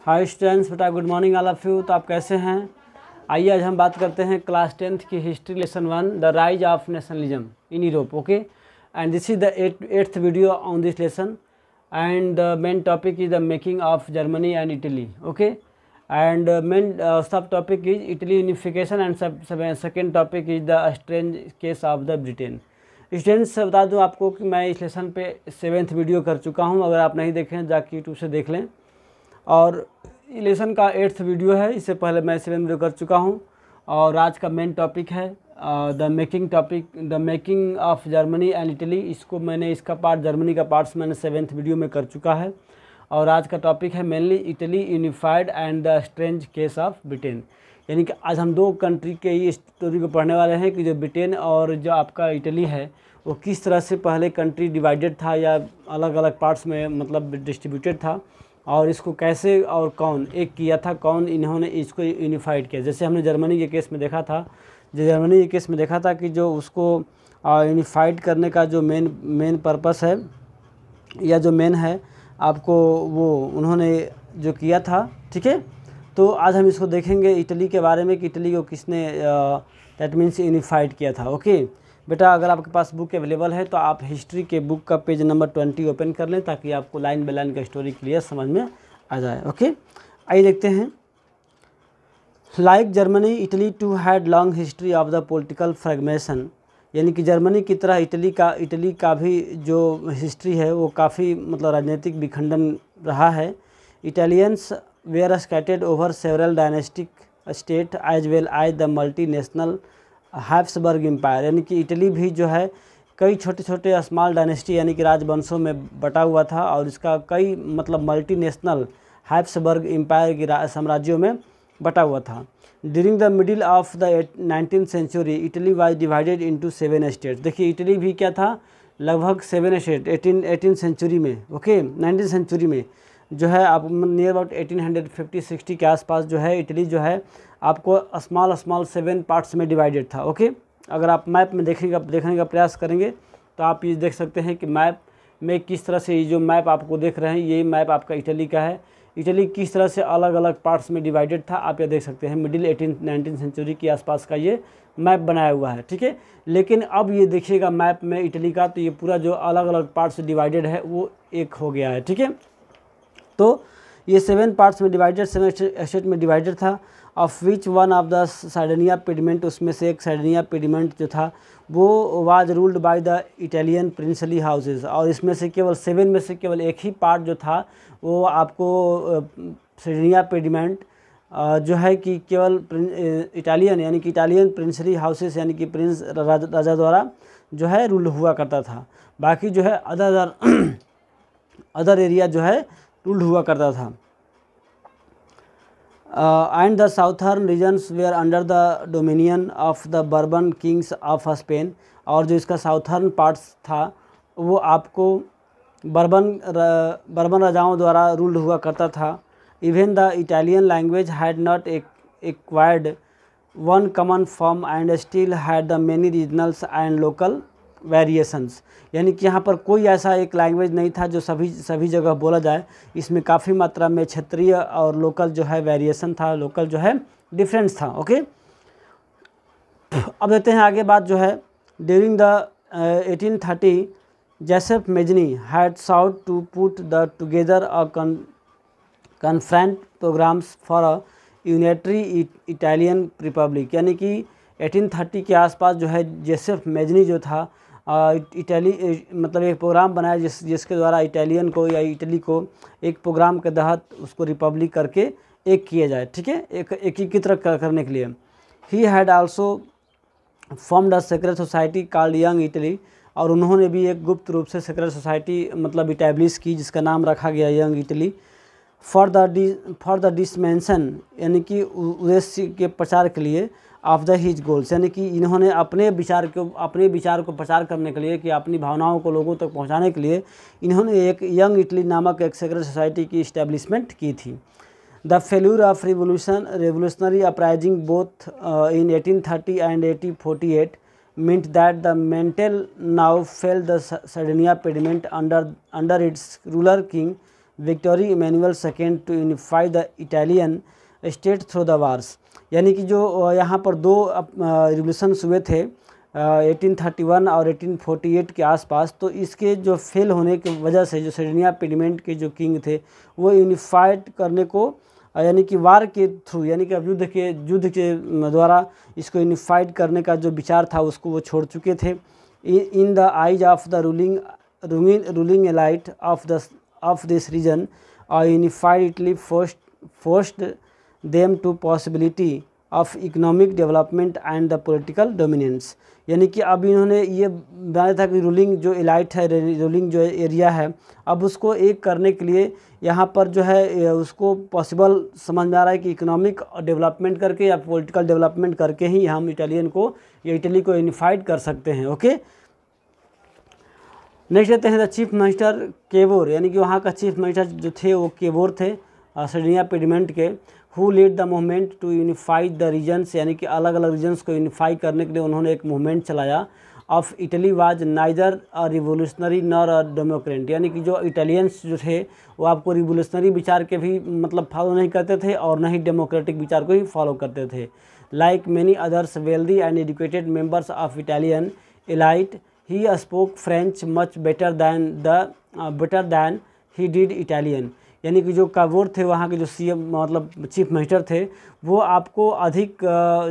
Hi students, बेटा good morning all of you. तो आप कैसे हैं? आइए आज हम बात करते हैं क्लास 10th की history lesson 1 the rise of nationalism in Europe. Okay, and this is the eighth video on this lesson and the main topic is the making of Germany and Italy. Okay, and main sub topic is Italy unification and second topic is the strange case of the Britain. Students बता दूं आपको कि मैं इस lesson पे 7th video कर चुका हूं। अगर आप नहीं देखें जाके यूट्यूब से देख लें। और लेसन का 8th वीडियो है, इससे पहले मैं 7 वीडियो कर चुका हूं। और आज का मेन टॉपिक है the making of Germany and Italy. इसका पार्ट जर्मनी का पार्ट्स मैंने 7th वीडियो में कर चुका है। और आज का टॉपिक है mainly Italy unified and the strange case of Britain. यानी कि आज हम दो कंट्री के ही स्टोरी को पढ़ने वाले हैं कि जो ब्रिटेन और जो आपका इटली है वो किस तरह से पहले कंट्री डिवाइडेड था या अलग अलग पार्ट्स में मतलब डिस्ट्रीब्यूटेड था, और इसको कैसे और कौन एक किया था, कौन इन्होंने इसको यूनिफाइड किया। जैसे हमने जर्मनी के केस में देखा था कि जो उसको यूनिफाइड करने का जो मेन पर्पस है या जो मेन है आपको वो उन्होंने जो किया था। ठीक है, तो आज हम इसको देखेंगे इटली के बारे में कि इटली को किसने दैट मीन्स यूनिफाइड किया था। ओके बेटा, अगर आपके पास बुक अवेलेबल है तो आप हिस्ट्री के बुक का पेज नंबर 20 ओपन कर लें ताकि आपको लाइन बाय लाइन का स्टोरी क्लियर समझ में आ जाए। ओके, आइए देखते हैं। Like Germany Italy too had long history of the political fragmentation. यानी कि जर्मनी की तरह इटली का भी जो हिस्ट्री है वो काफ़ी मतलब राजनीतिक विखंडन रहा है। Italians were scattered over several dynastic state as well as the multinational Habsburg empire. यानी कि इटली भी जो है कई छोटे छोटे स्मॉल डायनेस्टी यानी कि राजवंशों में बटा हुआ था और इसका कई मतलब मल्टीनेशनल हैब्सबर्ग एम्पायर के साम्राज्यों में बटा हुआ था। During the middle of the 19th century Italy was divided into 7 states. देखिए इटली भी क्या था, लगभग 7 स्टेट 18th सेंचुरी में। ओके, 19th सेंचुरी में जो है आप नियर अबाउट 1850-60 के आसपास जो है इटली जो है आपको स्मॉल 7 पार्ट्स में डिवाइडेड था। ओके, अगर आप मैप में देखने का प्रयास करेंगे तो आप ये देख सकते हैं कि मैप में किस तरह से ये जो मैप आपको देख रहे हैं ये मैप आपका इटली का है। इटली किस तरह से अलग अलग पार्ट्स में डिवाइडेड था आप ये देख सकते हैं। मिडिल 19th सेंचुरी के आसपास का ये मैप बनाया हुआ है। ठीक है, लेकिन अब ये देखिएगा मैप में इटली का तो ये पूरा जो अलग अलग पार्ट्स डिवाइडेड है वो एक हो गया है। ठीक है, तो ये 7 पार्ट्स में डिवाइडेड, 7 स्टेट में डिवाइडेड था। Of which one of the Sardinia pediment, उसमें से एक सार्डिनिया पेडिमेंट जो था वो was ruled by the Italian princely houses. और इसमें से केवल 7 में से केवल एक ही पार्ट जो था वो आपको सार्डिनिया पेडिमेंट जो है कि केवल इटालियन यानी कि इटालियन प्रिंसली हाउसेस यानी कि प्रिंस राजा द्वारा जो है रूल हुआ करता था। बाकी जो है अदर एरिया जो है रूल हुआ करता था। And the southern regions were under the dominion of the Bourbon kings of Spain. और जो इसका साउथर्न पार्ट्स था वो आपको बर्बन राजाओं द्वारा रूल हुआ करता था। Even the Italian language had not acquired one common form and still had the many regionals and local variations. यानी कि यहाँ पर कोई ऐसा एक लैंग्वेज नहीं था जो सभी जगह बोला जाए। इसमें काफ़ी मात्रा में क्षेत्रीय और लोकल जो है वेरिएशन था, लोकल जो है डिफरेंस था। ओके, अब देखते हैं आगे बात जो है। During the 1830 Joseph Mazzini had sought to put the together a confront programmes for a unitary Italian republic. यानी कि 1830 के आसपास जो है जोसेफ मेजनी जो था इटली मतलब एक प्रोग्राम बनाया जिसके द्वारा इटालियन को या इटली को एक प्रोग्राम के तहत उसको रिपब्लिक करके एक किया जाए। ठीक है, एक एकीकृत करने के लिए। He had also formed a secret society called young Italy. और उन्होंने भी एक गुप्त रूप से सीक्रेट सोसाइटी मतलब इटैब्लिश की जिसका नाम रखा गया यंग इटली। फॉर द डिसमेंशन यानी कि उद्देश्य के प्रचार के लिए ऑफ द हिज गोल्स। यानी कि इन्होंने अपने विचार को प्रचार करने के लिए कि अपनी भावनाओं को लोगों तक पहुंचाने के लिए इन्होंने एक यंग इटली नामक एक सीक्रेट सोसाइटी की इस्टेब्लिशमेंट की थी। The failure of revolutionary uprising both in 1830 and 1848 meant that the Mantel now felt the Sardinia pediment under its ruler king Victor Emmanuel second to unify the Italian state through the wars. यानी कि जो यहाँ पर दो revolutions हुए थे 1831 और 1848 के आसपास, तो इसके जो फेल होने की वजह से जो सेरेनियापिडिमेंट के जो किंग थे वो यूनिफाइड करने को यानी कि वार के थ्रू, यानी कि अब युद्ध के द्वारा इसको यूनिफाइड करने का जो विचार था उसको वो छोड़ चुके थे। In the eyes of the ruling elite of this region unified Italy forced them to possibility of economic development and the political dominance. यानी कि अब इन्होंने ये बनाया था कि रूलिंग जो इलाइट है, रूलिंग जो एरिया है, अब उसको एक करने के लिए यहाँ पर जो है उसको पॉसिबल समझ में आ रहा है कि इकोनॉमिक डेवलपमेंट करके या पॉलिटिकल डेवलपमेंट करके ही हम इटली को यूनिफाइड कर सकते हैं। ओके, नेक्स्ट लेते हैं द चीफ मिनिस्टर केवोर। यानी कि वहाँ का चीफ मिनिस्टर जो थे वो केवोर थे सेरेनियापिडिमेंट के। Who lead the movement to unify the regions, यानी कि अलग अलग रीजन्स को यूनिफाई करने के लिए उन्होंने एक मूवमेंट चलाया। Of Italy was neither a revolutionary nor a Democrat. यानी कि जो इटालियंस जो थे वो आपको रिवोल्यूशनरी विचार के भी मतलब फॉलो नहीं करते थे और न ही डेमोक्रेटिक विचार को ही फॉलो करते थे। Like many others wealthy and educated members of Italian elite he spoke French much better than he did Italian. यानी कि जो कावोर थे वहाँ के जो सीएम मतलब चीफ मिनिस्टर थे वो आपको अधिक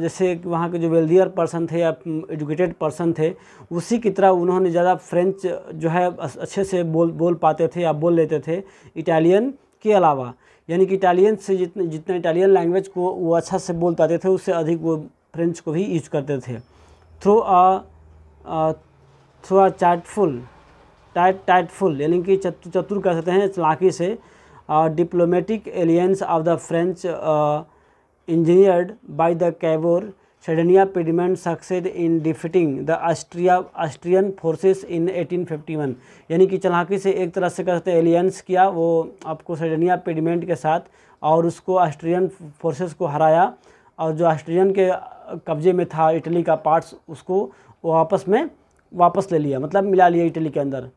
जैसे वहाँ के जो वेल्दियर पर्सन थे या एजुकेटेड पर्सन थे उसी की तरह उन्होंने ज़्यादा फ्रेंच जो है अच्छे से बोल पाते थे या बोल लेते थे इटालियन के अलावा। यानी कि इटालियन से जितना इटालियन लैंग्वेज को वो अच्छा से बोल पाते थे उससे अधिक वो फ्रेंच को भी यूज करते थे। थ्रू अ टाइटफुल यानी कि चतुर कह सकते हैं, चालाकी से diplomatic alliance of the French engineered by the Cavour Sardinia Piedmont succeeded in defeating the Austrian forces in 1851। यानी कि चालाकी से एक तरह से कहते हैं एलियंस किया वो आपको सेरेनियापिडिमेंट के साथ और उसको ऑस्ट्रियन फोर्सेस को हराया और जो ऑस्ट्रियन के कब्जे में था इटली का पार्ट्स उसको वो वापस ले लिया, मतलब मिला लिया इटली के अंदर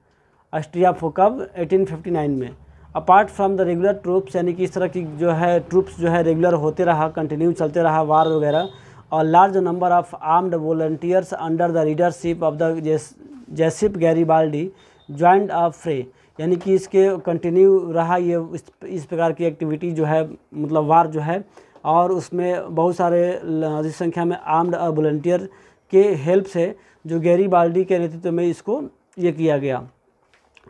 ऑस्ट्रिया को कब 1859 में। Apart from the regular troops, यानी कि इस तरह की जो है ट्रूप्स जो है रेगुलर होते रहा, कंटिन्यू चलते रहा वार वगैरह, और large number of armed volunteers under the leadership of the Giuseppe Garibaldi joint a fray. यानी कि इसके कंटिन्यू रहा ये इस प्रकार की एक्टिविटी जो है मतलब वार जो है, और उसमें बहुत सारे अधिक संख्या में आर्म्ड वॉलंटियर के हेल्प से जो गैरीबाल्डी के नेतृत्व में इसको ये किया गया।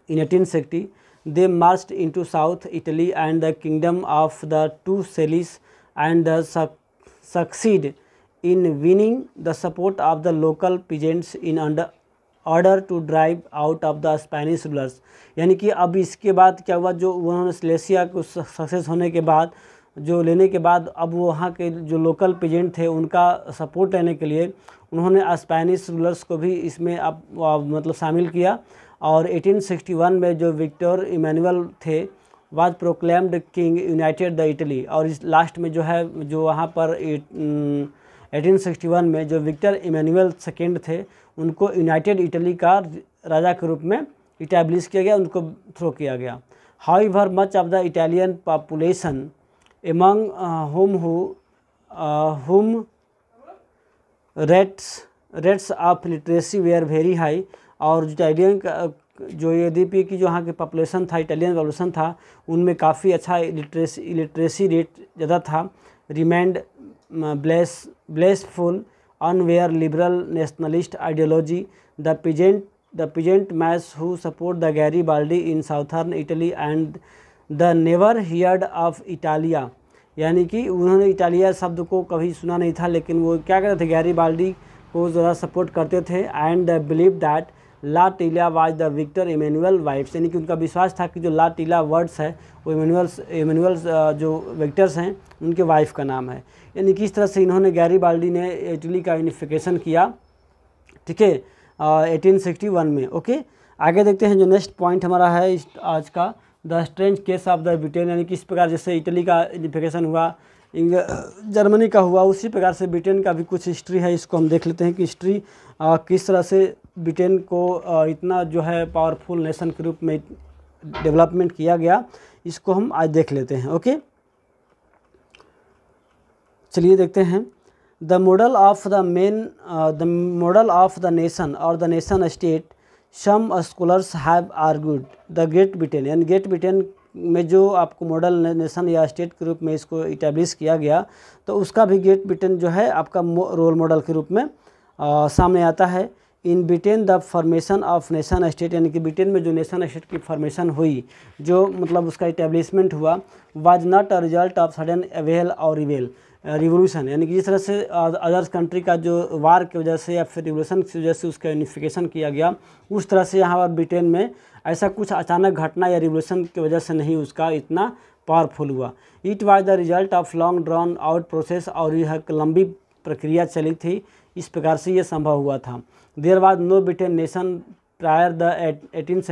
इन 1860 they marched into South Italy and the kingdom of the two Selis and succeed in winning the support of the local peasants in order to drive out of the Spanish rulers। यानी कि अब इसके बाद क्या हुआ, जो उन्होंने Silesia को सक्सेस होने के बाद जो लेने के बाद अब वहाँ के जो लोकल पेजेंट थे उनका सपोर्ट लेने के लिए उन्होंने स्पेनिश रूलर्स को भी इसमें अब मतलब शामिल किया। और 1861 में जो विक्टर इमैनुअल थे was proclaimed king United the Italy. और इस लास्ट में जो है जो वहाँ पर 1861 में जो विक्टर इमैनुअल सेकेंड थे उनको यूनाइटेड इटली का राजा के रूप में इटैब्लिश किया गया, उनको थ्रो किया गया। However much of the Italian population among whom rates of literacy were very high. और जो इटालियन जो यद्यपि की जो यहाँ के पॉपुलेशन था इटालियन पॉपुलेशन था उनमें काफ़ी अच्छा लिटरेसी रेट ज़्यादा था। Remained blissful unaware liberal nationalist ideology the peasant mass who support the Garibaldi in southern Italy and the never heard of Italia। यानी कि उन्होंने इटालिया शब्द को कभी सुना नहीं था, लेकिन वो क्या करते थे गैरीबाल्डी को ज़्यादा सपोर्ट करते थे। And believe that La Talia was the Victor Emmanuel wife's. यानी कि उनका विश्वास था कि जो ला टीला वर्ड्स है वो इमैनुअल्स जो विक्टर्स हैं उनके वाइफ का नाम है। यानी कि इस तरह से इन्होंने गैरीबाल्डी ने इटली का यूनिफिकेशन किया, ठीक है, 1861 में। ओके, आगे देखते हैं जो नेक्स्ट पॉइंट हमारा है आज का, the strange case of the Britain. यानी कि इस प्रकार जैसे इटली का यूनिफिकेशन हुआ, जर्मनी का हुआ, उसी प्रकार से ब्रिटेन का भी कुछ हिस्ट्री है। इसको हम देख लेते हैं कि हिस्ट्री किस तरह से ब्रिटेन को इतना जो है पावरफुल नेशन के रूप में डेवलपमेंट किया गया। इसको हम आज देख लेते हैं। ओके, चलिए देखते हैं। The model of the nation or the nation state, some scholars have argued the Great Britain, यानी ग्रेट ब्रिटेन में जो आपको मॉडल नेशन या स्टेट के रूप में इसको इस्टेब्लिश किया गया, तो उसका भी ग्रेट ब्रिटेन जो है आपका रोल मॉडल के रूप में सामने आता है। In Britain the formation of nation state, यानी कि ब्रिटेन में जो नेशन स्टेट की फॉर्मेशन हुई, जो मतलब उसका इस्टेब्लिशमेंट हुआ, was not a result of sudden avail और रिवोल्यूशन, यानी कि जिस तरह से अदर्स कंट्री का जो वार की वजह से या फिर रिवोल्यूशन की वजह से उसका यूनिफिकेशन किया गया, उस तरह से यहाँ पर ब्रिटेन में ऐसा कुछ अचानक घटना या रिवोल्यूशन की वजह से नहीं उसका इतना पावरफुल हुआ। It was the result of long drawn out process, और यह लंबी प्रक्रिया चली थी, इस प्रकार से ये संभव हुआ था। There was no Britain nation prior the 18th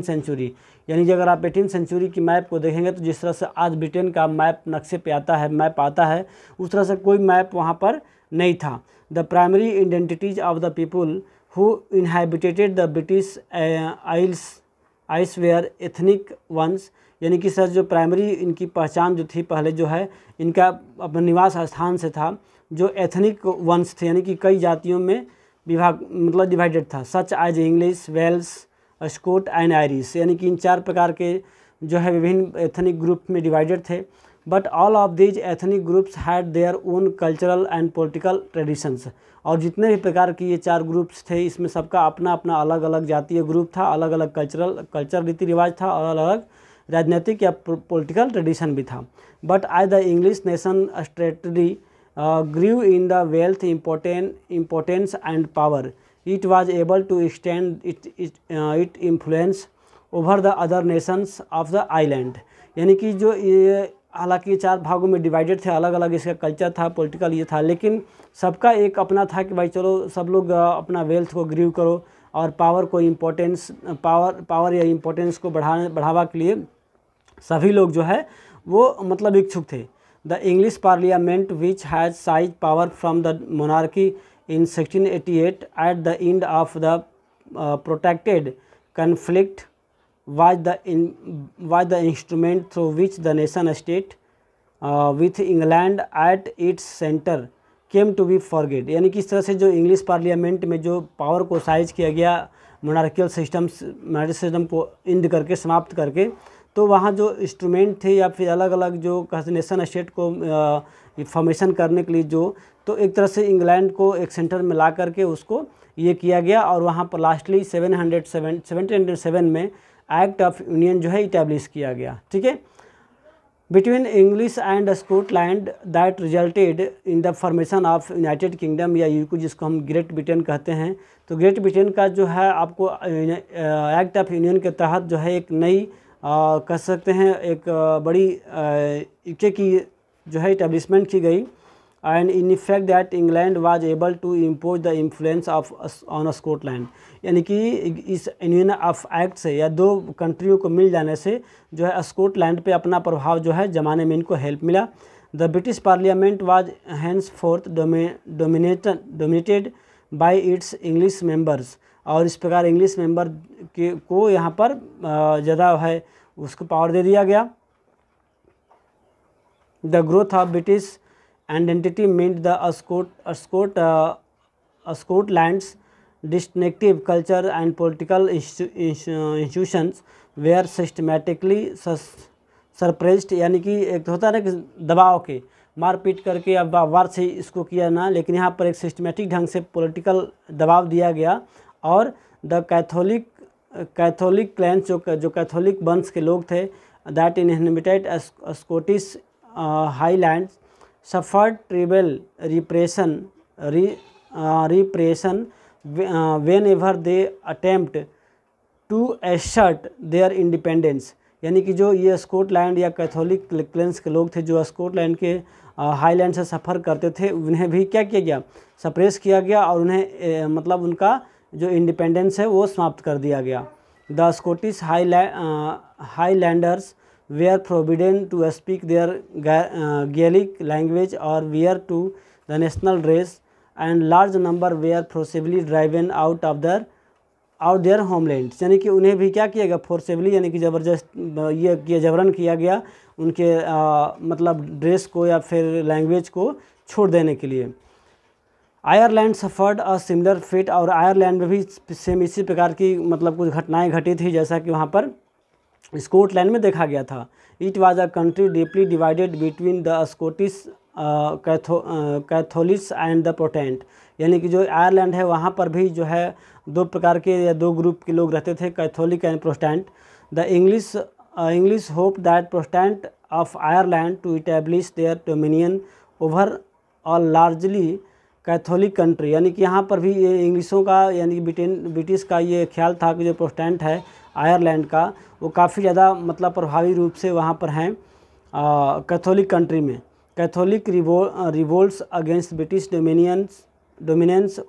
century, यानी कि अगर आप 18th सेंचुरी की मैप को देखेंगे तो जिस तरह से आज ब्रिटेन का मैप नक्शे पे आता है, मैप आता है, उस तरह से कोई मैप वहाँ पर नहीं था। The primary identities of the people who inhabited the British Isles were ethnic ones, यानी कि सर जो प्राइमरी इनकी पहचान जो थी पहले जो है इनका अपने निवास स्थान से था, जो एथनिक वंश थे, यानी कि कई जातियों में विभाग मतलब डिवाइडेड था, such as English, Welsh, Scot and Irish, यानी कि इन 4 प्रकार के जो है विभिन्न एथनिक ग्रुप में डिवाइडेड थे। But all of these ethnic groups had their own cultural and political traditions, और जितने भी प्रकार के ये 4 ग्रुप्स थे इसमें सबका अपना अपना अलग अलग जातीय ग्रुप था, अलग अलग कल्चर रीति रिवाज था, और अलग अलग राजनीतिक या पॉलिटिकल ट्रेडिशन भी था। But as the English nation steadily grew in the wealth, importance and power, it was able to extend its influence over the other nations of the island, यानी कि जो ये हालांकि 4 भागों में डिवाइडेड थे, अलग अलग इसका कल्चर था, पॉलिटिकल ये था, लेकिन सबका एक अपना था कि भाई चलो सब लोग अपना वेल्थ को ग्रीव करो और पावर को पावर या इम्पोर्टेंस को बढ़ावा के लिए सभी लोग जो है वो मतलब इच्छुक थे। The English Parliament, which has seized power from the monarchy in 1688 at the end of the protracted conflict, was the instrument through which the nation state, with England at its center, came to be forget, यानी कि इस तरह से जो English parliament में जो power को size किया गया मोनार्कियल सिस्टम को इंड करके, समाप्त करके, तो वहाँ जो इंस्ट्रूमेंट थे या फिर अलग अलग जो नेशन स्टेट को फॉर्मेशन करने के लिए तो एक तरह से इंग्लैंड को एक सेंटर में ला करके उसको ये किया गया, और वहाँ पर लास्टली 1707 में एक्ट ऑफ यूनियन जो है इस्टेब्लिश किया गया। ठीक है, between English and Scotland that resulted in the formation of United kingdom या यूके, जिसको हम ग्रेट ब्रिटेन कहते हैं। तो ग्रेट ब्रिटेन का जो है आपको एक्ट ऑफ यूनियन के तहत जो है एक नई कह सकते हैं एक बड़ी यूके की जो है इस्टेब्लिशमेंट की गई, and in effect that England was able to impose the influence of on Scotland, यानी कि इस यूनियन ऑफ एक्ट से या 2 कंट्रियों को मिल जाने से जो है स्कॉटलैंड पे अपना प्रभाव जो है जमाने में इनको हेल्प मिला। The British parliament was henceforth dominated by its English members, और इस प्रकार इंग्लिश मेंबर को यहाँ पर ज़्यादा है उसको पावर दे दिया गया। The growth of British identity meant the Scotland's distinctive culture and political institutions were systematically suppressed, यानी कि एक होता है ना कि दबाव के मारपीट करके अब वार से इसको किया ना, लेकिन यहाँ पर एक सिस्टमैटिक ढंग से पॉलिटिकल दबाव दिया गया, और द कैथोलिक क्लैंस जो कैथोलिक वंश के लोग थे that inhabited Scottish Highlands suffered terrible repression whenever they attempt to assert their independence, यानी कि जो ये स्कॉटलैंड या कैथोलिक क्लैंस के लोग थे जो स्कॉटलैंड के हाईलैंड से सफ़र करते थे, उन्हें भी क्या किया गया, सप्रेस किया गया, और उन्हें मतलब उनका जो इंडिपेंडेंस है वो समाप्त कर दिया गया। The Scottish Highlanders were forbidden to speak their Gaelic language or wear to the national dress, and large number were forcibly driven out of their or their homeland, यानी कि उन्हें भी क्या किया गया, फोर्सेबली यानी कि ज़बरदस्त ये किया, जबरन किया गया उनके मतलब ड्रेस को या फिर लैंग्वेज को छोड़ देने के लिए। Ireland suffered a similar fate, और आयरलैंड में भी सेम इसी प्रकार की मतलब कुछ घटनाएं घटी थी जैसा कि वहाँ पर स्कॉटलैंड में देखा गया था। It was a country deeply divided between the Scottish Catholics and the Protestant, यानी कि जो आयरलैंड है वहाँ पर भी जो है दो प्रकार के या दो ग्रुप के लोग रहते थे, Catholic and Protestant. The English hope that Protestant of Ireland to establish their dominion over a largely Catholic country, यानी कि यहाँ पर भी ये इंग्लिशों का यानी कि ब्रिटिश का ये ख्याल था कि जो प्रोटेस्टेंट है आयरलैंड का वो काफ़ी ज़्यादा मतलब प्रभावी रूप से वहाँ पर हैं कैथोलिक कंट्री में। Catholic revolts against British dominance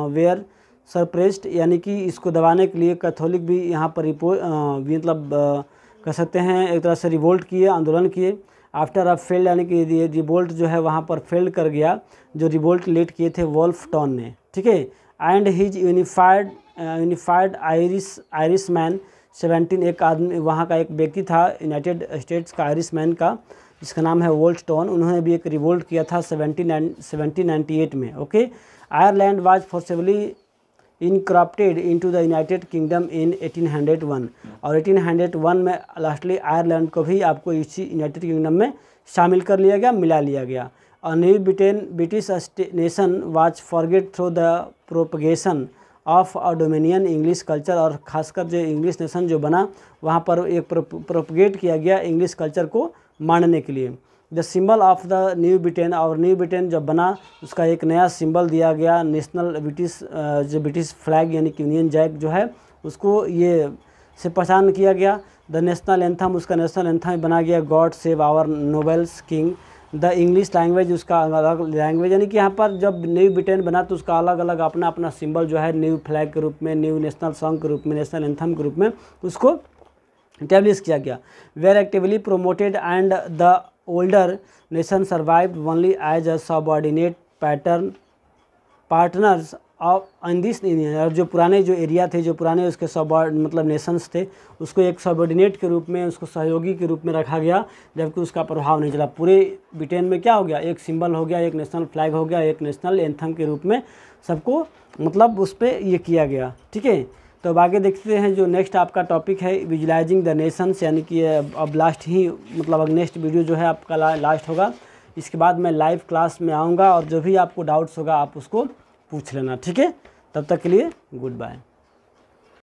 were suppressed, यानी कि इसको दबाने के लिए कैथोलिक भी यहाँ पर मतलब कह सकते हैं एक तरह से रिवोल्ट किए, आंदोलन किए। आफ्टर अ फेल्ड, यानी कि ये रिवोल्ट जो है वहाँ पर फेल्ड कर गया, जो रिवोल्ट लीड किए थे वोल्फ टॉन ने, ठीक है। And his unified Irish man 17, एक आदमी वहाँ का एक व्यक्ति था यूनाइटेड स्टेट्स का आयरिश मैन का जिसका नाम है वोल्फ टॉन, उन्होंने भी एक रिवोल्ट किया था 1798 में। Okay, Ireland was forcibly incorporated into the United Kingdom in 1801, और 1801 में लास्टली आयरलैंड को भी आपको इसी यूनाइटेड किंगडम में शामिल कर लिया गया, मिला लिया गया। और new British nation was forget through the propagation of a dominion English culture, और ख़ासकर जो इंग्लिश नेशन जो बना वहाँ पर एक प्रोपगेट किया गया इंग्लिश कल्चर को मानने के लिए। The symbol of the new Britain, और न्यू ब्रिटेन जब बना उसका एक नया सिंबल दिया गया, नेशनल जो ब्रिटिश फ्लैग यानी कि यूनियन जैक जो है उसको ये से पहचान किया गया। द नेशनल एंथम, उसका नेशनल एंथम बना गया God save our nobles king. The English language, उसका अलग लैंग्वेज, यानी कि यहाँ पर जब न्यू ब्रिटेन बना तो उसका अलग अलग अपना अपना सिंबल जो है न्यू फ्लैग के रूप में, न्यू नेशनल सॉन्ग के रूप में, नेशनल एंथम के रूप में उसको इस्टेब्लिश किया गया। Were actively promoted and the older nation survived only as a subordinate partners of in this union, और जो पुराने जो एरिया थे, जो पुराने उसके मतलब नेशंस थे, उसको एक सबऑर्डिनेट के रूप में, उसको सहयोगी के रूप में रखा गया, जबकि उसका प्रभाव नहीं चला। पूरे ब्रिटेन में क्या हो गया, एक सिंबल हो गया, एक नेशनल फ्लैग हो गया, एक नेशनल एंथम के रूप में सबको मतलब उस पर ये किया गया, ठीक है। तो अब आगे देखते हैं जो नेक्स्ट आपका टॉपिक है विजुलाइजिंग द नेशंस, यानी कि अब लास्ट ही मतलब अब नेक्स्ट वीडियो जो है आपका लास्ट होगा। इसके बाद मैं लाइव क्लास में आऊँगा और जो भी आपको डाउट्स होगा आप उसको पूछ लेना, ठीक है। तब तक के लिए गुड बाय।